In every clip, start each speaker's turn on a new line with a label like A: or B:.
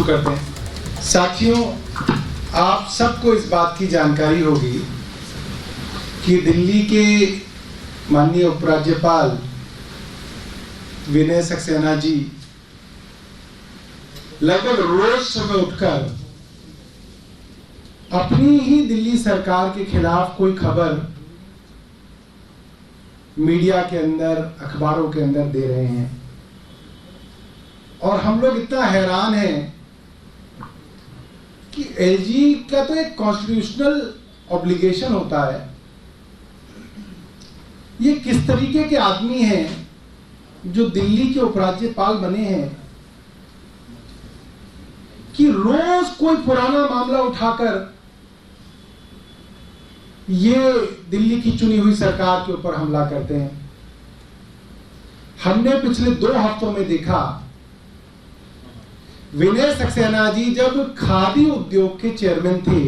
A: शुरू करते हैं। साथियों, आप सबको इस बात की जानकारी होगी कि दिल्ली के माननीय उपराज्यपाल विनय सक्सेना जी लगभग रोज सुबह उठकर अपनी ही दिल्ली सरकार के खिलाफ कोई खबर मीडिया के अंदर, अखबारों के अंदर दे रहे हैं। और हम लोग इतना हैरान हैं कि एलजी का तो एक कॉन्स्टिट्यूशनल ऑब्लिगेशन होता है, ये किस तरीके के आदमी हैं जो दिल्ली के उपराज्यपाल बने हैं कि रोज कोई पुराना मामला उठाकर ये दिल्ली की चुनी हुई सरकार के ऊपर हमला करते हैं। हमने पिछले 2 हफ्तों में देखा विनय सक्सेना जी जब खादी उद्योग के चेयरमैन थे,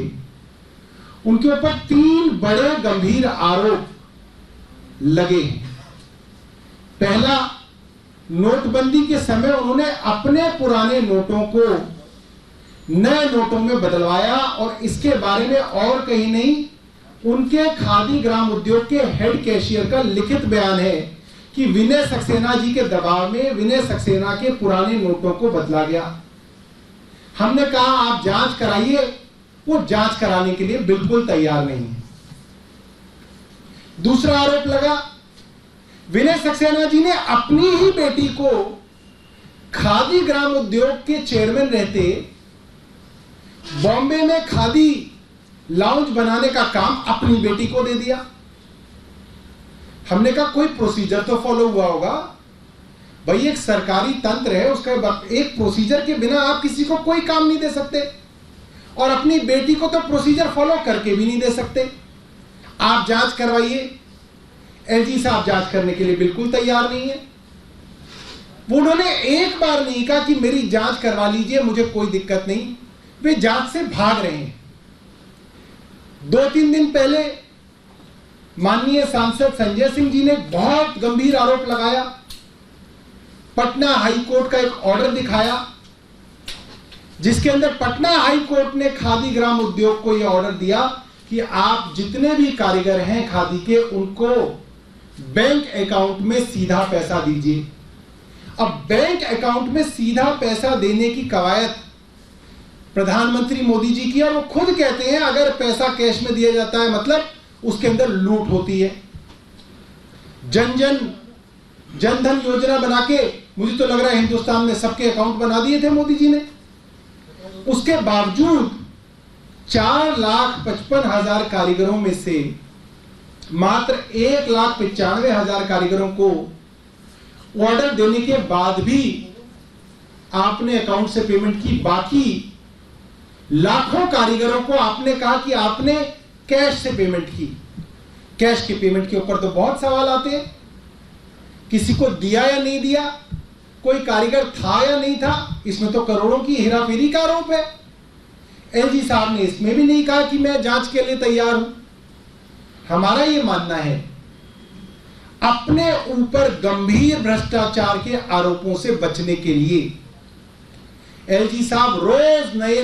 A: उनके ऊपर 3 बड़े गंभीर आरोप लगे। पहला, नोटबंदी के समय उन्होंने अपने पुराने नोटों को नए नोटों में बदलवाया और इसके बारे में और कहीं नहीं, उनके खादी ग्राम उद्योग के हेड कैशियर का लिखित बयान है कि विनय सक्सेना जी के दबाव में विनय सक्सेना के पुराने नोटों को बदला गया। हमने कहा आप जांच कराइए, वो जांच कराने के लिए बिल्कुल तैयार नहीं है। दूसरा आरोप लगा, विनय सक्सेना जी ने अपनी ही बेटी को खादी ग्राम उद्योग के चेयरमैन रहते बॉम्बे में खादी लाउंज बनाने का काम अपनी बेटी को दे दिया। हमने कहा कोई प्रोसीजर तो फॉलो हुआ होगा भाई, एक सरकारी तंत्र है, उसका एक प्रोसीजर के बिना आप किसी को कोई काम नहीं दे सकते, और अपनी बेटी को तो प्रोसीजर फॉलो करके भी नहीं दे सकते। आप जांच करवाइए। एलजी साहब जांच करने के लिए बिल्कुल तैयार नहीं है। वो उन्होंने एक बार नहीं कहा कि मेरी जांच करवा लीजिए, मुझे कोई दिक्कत नहीं। वे जांच से भाग रहे हैं। 2-3 दिन पहले माननीय सांसद संजय सिंह जी ने बहुत गंभीर आरोप लगाया, पटना हाई कोर्ट का एक ऑर्डर दिखाया जिसके अंदर पटना हाई कोर्ट ने खादी ग्राम उद्योग को यह ऑर्डर दिया कि आप जितने भी कारीगर हैं खादी के, उनको बैंक अकाउंट में सीधा पैसा दीजिए। अब बैंक अकाउंट में सीधा पैसा देने की कवायद प्रधानमंत्री मोदी जी की, और वो खुद कहते हैं अगर पैसा कैश में दिया जाता है मतलब उसके अंदर लूट होती है। जन धन योजना बना के मुझे तो लग रहा है हिंदुस्तान में सबके अकाउंट बना दिए थे मोदी जी ने। उसके बावजूद 4,55,000 कारीगरों में से मात्र 1,95,000 कारीगरों को ऑर्डर देने के बाद भी आपने अकाउंट से पेमेंट की। बाकी लाखों कारीगरों को आपने कहा कि आपने कैश से पेमेंट की। कैश के पेमेंट के ऊपर तो बहुत सवाल आते हैं, किसी को दिया या नहीं दिया, कोई कारीगर था या नहीं था, इसमें तो करोड़ों की हेराफेरी का आरोप है। एलजी साहब ने इसमें भी नहीं कहा कि मैं जांच के लिए तैयार हूं। हमारा यह मानना है अपने ऊपर गंभीर भ्रष्टाचार के आरोपों से बचने के लिए एलजी साहब रोज नए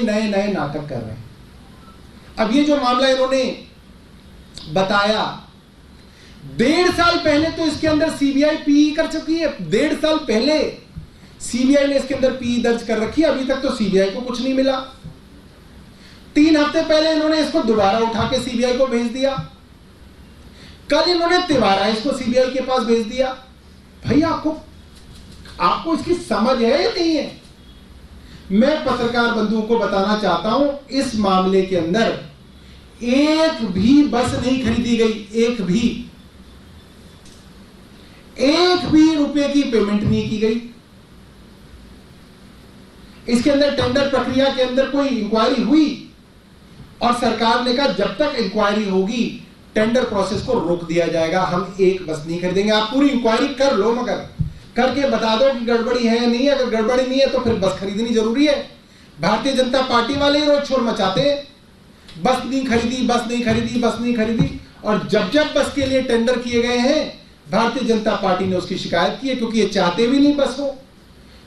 A: नाटक कर रहे हैं। अब ये जो मामला इन्होंने बताया, 1.5 साल पहले तो इसके अंदर सीबीआई पीई कर चुकी है। 1.5 साल पहले सीबीआई ने इसके अंदर पीई दर्ज कर रखी है, अभी तक तो सीबीआई को कुछ नहीं मिला। 3 हफ्ते पहले इन्होंने इसको दोबारा उठा के सीबीआई को भेज दिया। कल इन्होंने तिवारा इसको सीबीआई के पास भेज दिया। भाई आपको इसकी समझ है या नहीं है? मैं पत्रकार बंधुओं को बताना चाहता हूं, इस मामले के अंदर एक भी बस नहीं खरीदी गई, एक भी रुपए की पेमेंट नहीं की गई। इसके अंदर टेंडर प्रक्रिया के अंदर कोई इंक्वायरी हुई और सरकार ने कहा जब तक इंक्वायरी होगी टेंडर प्रोसेस को रोक दिया जाएगा, हम एक बस नहीं खरीदेंगे। आप पूरी इंक्वायरी कर लो, मगर करके बता दो कि गड़बड़ी है या नहीं है। अगर गड़बड़ी नहीं है तो फिर बस खरीदनी जरूरी है। भारतीय जनता पार्टी वाले ही रोज शोर मचाते हैं, बस नहीं खरीदी, और जब बस के लिए टेंडर किए गए हैं भारतीय जनता पार्टी ने उसकी शिकायत की है, क्योंकि ये चाहते भी नहीं बस हो।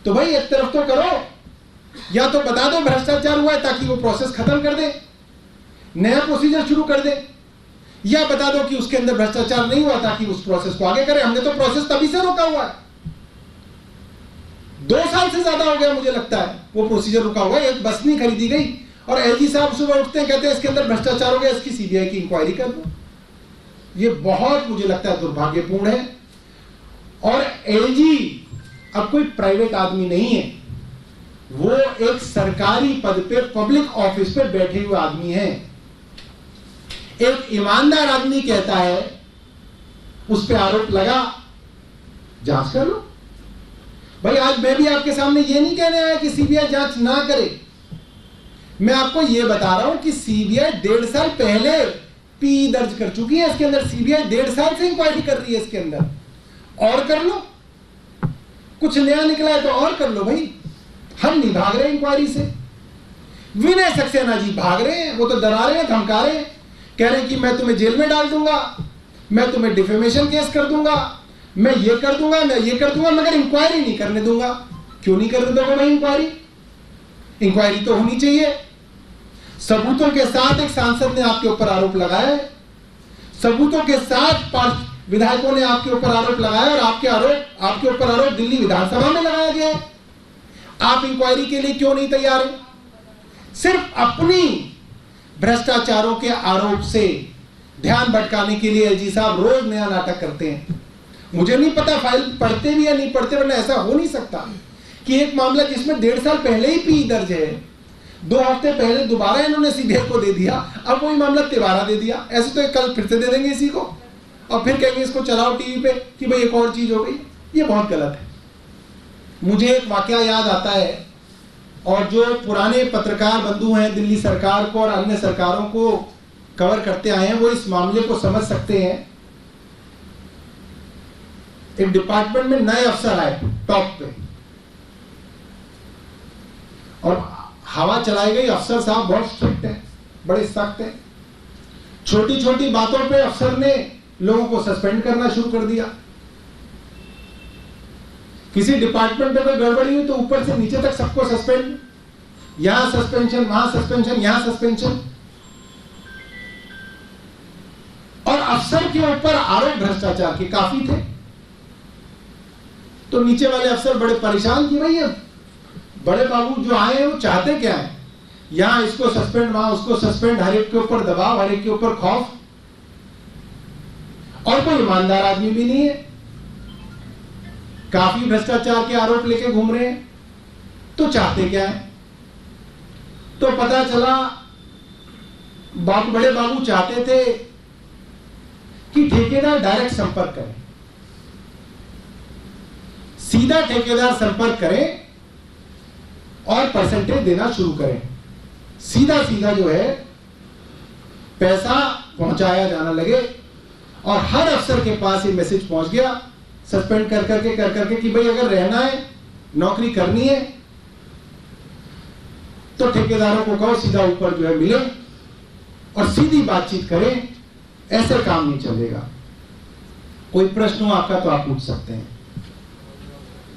A: तो भाई एक तरफ तो करो, या तो बता दो भ्रष्टाचार हुआ है ताकि वो प्रोसेस खत्म कर दे, नया प्रोसीजर शुरू कर दे, या बता दो कि उसके अंदर भ्रष्टाचार नहीं हुआ ताकि उस प्रोसेस को आगे करे। हमने तो प्रोसेस तभी से रोका हुआ है, 2 साल से ज्यादा हो गया मुझे लगता है वो प्रोसीजर रुका हुआ है। एक बस नहीं खरीदी गई और एलजी साहब सुबह उठते हैं कहते हैं इसके अंदर भ्रष्टाचार हो गया, इसकी सीबीआई की इंक्वायरी कर दो। ये बहुत मुझे लगता है दुर्भाग्यपूर्ण है। और एलजी अब कोई प्राइवेट आदमी नहीं है, वो एक सरकारी पद पे पब्लिक ऑफिस पे बैठे हुए आदमी है। एक ईमानदार आदमी कहता है उस पे आरोप लगा, जांच कर लो भाई। आज मैं भी आपके सामने ये नहीं कहने आया कि सीबीआई जांच ना करे, मैं आपको ये बता रहा हूं कि सीबीआई 1.5 साल पहले पी दर्ज कर चुकी है इसके अंदर। सीबीआई 1.5 साल से इंक्वायरी कर रही है इसके अंदर, और कर लो, कुछ नया निकला है तो और कर लो भाई। हम नहीं भाग रहे इंक्वायरी से। विनय सक्सेना जी भाग रहे हैं, वो तो डरा रहे हैं, धमका रहे हैं, कह रहे हैं कि मैं तुम्हें जेल में डाल दूंगा, मैं तुम्हें डिफेमेशन केस कर दूंगा, मैं ये कर दूंगा, मैं ये कर दूंगा, मगर इंक्वायरी नहीं करने दूंगा। क्यों नहीं करने दोगे भाई इंक्वायरी? इंक्वायरी तो होनी चाहिए। सबूतों के साथ एक सांसद ने आपके ऊपर आरोप लगाया है, सबूतों के साथ 5 विधायकों ने आपके ऊपर आरोप लगाया, और आपके ऊपर आरोप दिल्ली विधानसभा में लगाया गया है। आप इंक्वायरी के लिए क्यों नहीं तैयार हैं? सिर्फ अपनी भ्रष्टाचारों के आरोप से ध्यान भटकाने के लिए एलजी साहब रोज नया नाटक करते हैं। मुझे नहीं पता फाइल पढ़ते भी या नहीं पढ़ते, वरना ऐसा हो नहीं सकता कि एक मामला जिसमें 1.5 साल पहले ही पी दर्ज है, 2 हफ्ते पहले दोबारा इन्होंने सीबीआई को दे दिया, अब वही मामला तिवारा दे दिया। ऐसे तो कल फिर से दे देंगे इसी को, और फिर कहेंगे इसको चलाओ टीवी पे कि भाई एक और चीज हो गई। ये बहुत गलत है। मुझे एक वाकया याद आता है, और जो पुराने पत्रकार बंधु हैं दिल्ली सरकार को और अन्य सरकारों को कवर करते आए हैं, वो इस मामले को समझ सकते हैं। एक डिपार्टमेंट में नए अफसर आए टॉप पे, और हवा चलाई गई। अफसर साहब बहुत स्ट्रिक्ट हैं, बड़े सख्त हैं। छोटी छोटी बातों पे अफसर ने लोगों को सस्पेंड करना शुरू कर दिया। किसी डिपार्टमेंट में कोई गड़बड़ी हुई तो ऊपर से नीचे तक सबको सस्पेंड, यहां सस्पेंशन, वहां सस्पेंशन, यहां सस्पेंशन। और अफसर के ऊपर आरोप भ्रष्टाचार के काफी थे, तो नीचे वाले अफसर बड़े परेशान कि भाई बड़े बाबू जो आए हैं वो चाहते क्या है, यहां इसको सस्पेंड, वहां उसको सस्पेंड, हर एक के ऊपर दबाव, हर एक के ऊपर खौफ, और कोई ईमानदार आदमी भी नहीं है, काफी भ्रष्टाचार के आरोप लेके घूम रहे हैं। तो चाहते क्या है? तो पता चला बड़े बाबू चाहते थे कि ठेकेदार डायरेक्ट संपर्क करें, सीधा ठेकेदार संपर्क करें और परसेंटेज देना शुरू करें। सीधा सीधा जो है पैसा पहुंचाया जाना लगे, और हर अफसर के पास ये मैसेज पहुंच गया सस्पेंड कर करके कि भाई अगर रहना है, नौकरी करनी है, तो ठेकेदारों को कहो सीधा ऊपर जो है मिले और सीधी बातचीत करें। ऐसे काम नहीं चलेगा। कोई प्रश्न हो आपका तो आप पूछ सकते हैं।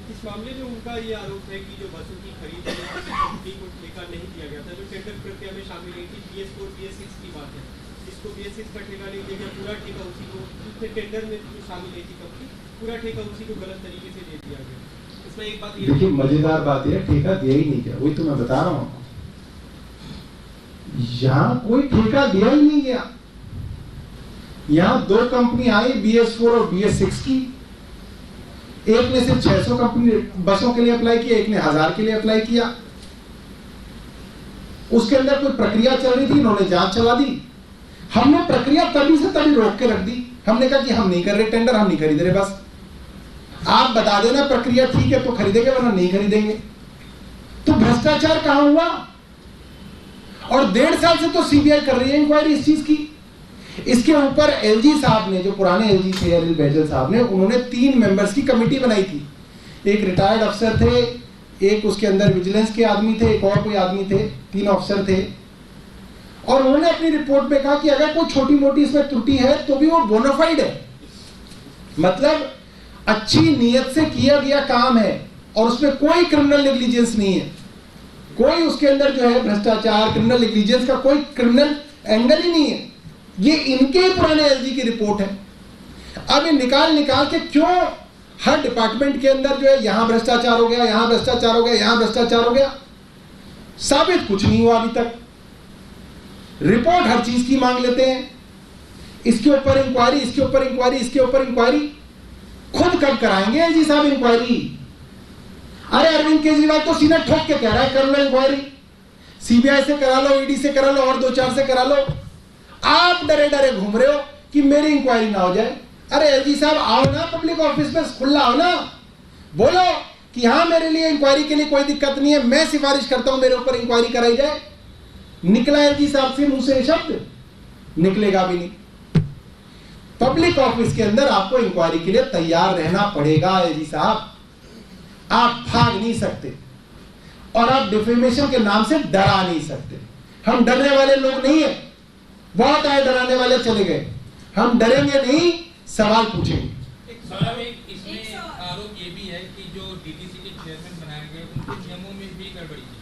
B: इस मामले में उनका ये आरोप है कि जो बसों की खरीद कंपनी को ठेका नहीं दिया गया था, जो टेंडर प्रक्रिया में शामिल नहीं थी, BS4 BS6 की बात है, इसको BS6 का ठेका नहीं दिया गया, पूरा ठेका उसी को, टेंडर में जो शामिल नहीं थी कंपनी, पूरा ठेका उसी को गलत तरीके से दे दिया गया। इसमें एक बात ये
A: देखिए, मजेदार बात है, ठेका दिया ही नहीं गया, वही तो मैं बता रहा हूं। यहां कोई ठेका दिया ही नहीं गया। यहां 2 कंपनी आई, BS4 और BS6 की। एक ने सिर्फ 600 कंपनी बसों के लिए अप्लाई किया, एक ने 1000 के लिए अप्लाई किया। उसके अंदर कोई प्रक्रिया चल रही थी, इन्होंने जांच चला दी। हमने प्रक्रिया तभी से तभी रोक के रख दी। हमने कहा कि हम नहीं कर रहे टेंडर, हम नहीं खरीद रहे, बस आप बता देना प्रक्रिया ठीक है तो खरीदेंगे, वरना नहीं खरीदेंगे। तो भ्रष्टाचार कहां हुआ? और 1.5 साल से तो सीबीआई कर रही है इंक्वायरी इस चीज की। इसके ऊपर एलजी साहब ने, जो पुराने एलजी थे अनिल बैजल साहब ने, उन्होंने 3 मेंबर्स की कमेटी बनाई थी। एक रिटायर्ड अफसर थे, एक उसके अंदर विजिलेंस के आदमी थे, एक और कोई आदमी थे, 3 अफसर थे। और उन्होंने अपनी रिपोर्ट में कहा कि अगर कोई छोटी मोटी इसमें त्रुटि है तो भी वो बोनाफाइड है, मतलब अच्छी नीयत से किया गया काम है और उसमें कोई क्रिमिनल नेग्लिजेंस नहीं है। कोई उसके अंदर जो है भ्रष्टाचार, क्रिमिनल नेग्लिजेंस का कोई क्रिमिनल एंगल ही नहीं है। ये इनके ही पुराने एलजी की रिपोर्ट है। अब ये निकाल के क्यों हर डिपार्टमेंट के अंदर जो है यहां भ्रष्टाचार हो गया, यहां भ्रष्टाचार हो गया, यहां भ्रष्टाचार हो गया, साबित कुछ नहीं हुआ अभी तक। रिपोर्ट हर चीज की मांग लेते हैं, इसके ऊपर इंक्वायरी, इसके ऊपर इंक्वायरी, इसके ऊपर इंक्वायरी। खुद कब कराएंगे एलजी साहब इंक्वायरी? अरे अरविंद केजरीवाल तो सीना ठोक के कह रहा है कर लो इंक्वायरी, सीबीआई से करा लो, ईडी से करा लो और 2-4 से करा लो। आप डरे डरे घूम रहे हो कि मेरी इंक्वायरी ना हो जाए। अरे एलजी साहब आओ ना पब्लिक ऑफिस में, खुला हो ना, बोलो कि हाँ मेरे लिए इंक्वायरी के लिए कोई दिक्कत नहीं है, मैं सिफारिश करता हूं मेरे ऊपर इंक्वायरी कराई जाए। निकला एलजी साहब से मुंह से शब्द? निकलेगा भी नहीं। पब्लिक ऑफिस के अंदर आपको इंक्वायरी के लिए तैयार रहना पड़ेगा एलजी साहब, आप भाग नहीं सकते और आप डिफेमेशन के नाम से डरा नहीं सकते। हम डरने वाले लोग नहीं है, बहुत आए डराने वाले चले गए, हम डरेंगे नहीं, सवाल पूछेंगे।
C: इसमें आरोप ये भी है कि जो डीटीसी के चेयरमैन बनाए गए उनके नियमों में भी गड़बड़ी की।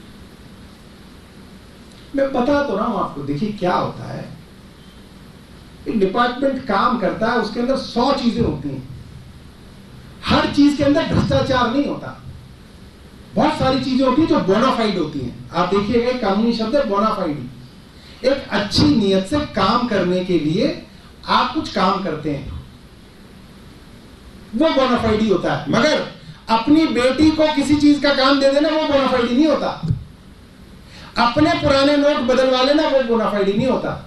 A: मैं बता तो रहा हूं आपको, देखिए क्या होता है, एक डिपार्टमेंट काम करता है, उसके अंदर 100 चीजें होती हैं, हर चीज के अंदर भ्रष्टाचार नहीं होता। बहुत सारी चीजें होती हैं जो बोनाफाइड होती हैं। आप देखिएगा कानूनी शब्द है बोनाफाइड। एक अच्छी नीयत से काम करने के लिए आप कुछ काम करते हैं, वो बोनाफाइड ही होता है। मगर अपनी बेटी को किसी चीज का काम दे देना वो बोनाफाइड नहीं होता। अपने पुराने नोट बदलवा लेना वो बोनाफाइड नहीं होता।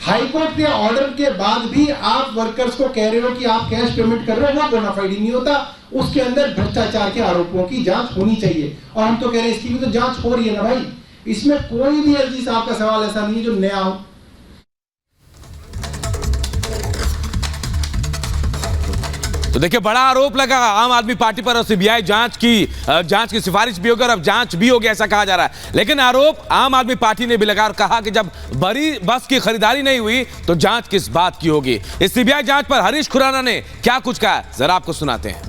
A: हाईकोर्ट के ऑर्डर के बाद भी आप वर्कर्स को कह रहे हो कि आप कैश पेमेंट कर रहे हो, वो बोनाफाइड नहीं होता। उसके अंदर भ्रष्टाचार के आरोपों की जांच होनी चाहिए और हम तो कह रहे हैं इसकी भी तो जांच हो रही है ना भाई। इसमें कोई भी एलजी साहब का सवाल ऐसा नहीं है जो नया हो।
D: तो देखिए बड़ा आरोप लगा आम आदमी पार्टी पर और सीबीआई जांच की सिफारिश भी होगी और अब जांच भी होगी ऐसा कहा जा रहा है। लेकिन आरोप आम आदमी पार्टी ने भी लगा और कहा कि जब बड़ी बस की खरीदारी नहीं हुई तो जांच किस बात की होगी। इस सीबीआई जांच पर हरीश खुराना ने क्या कुछ कहा जरा आपको सुनाते हैं।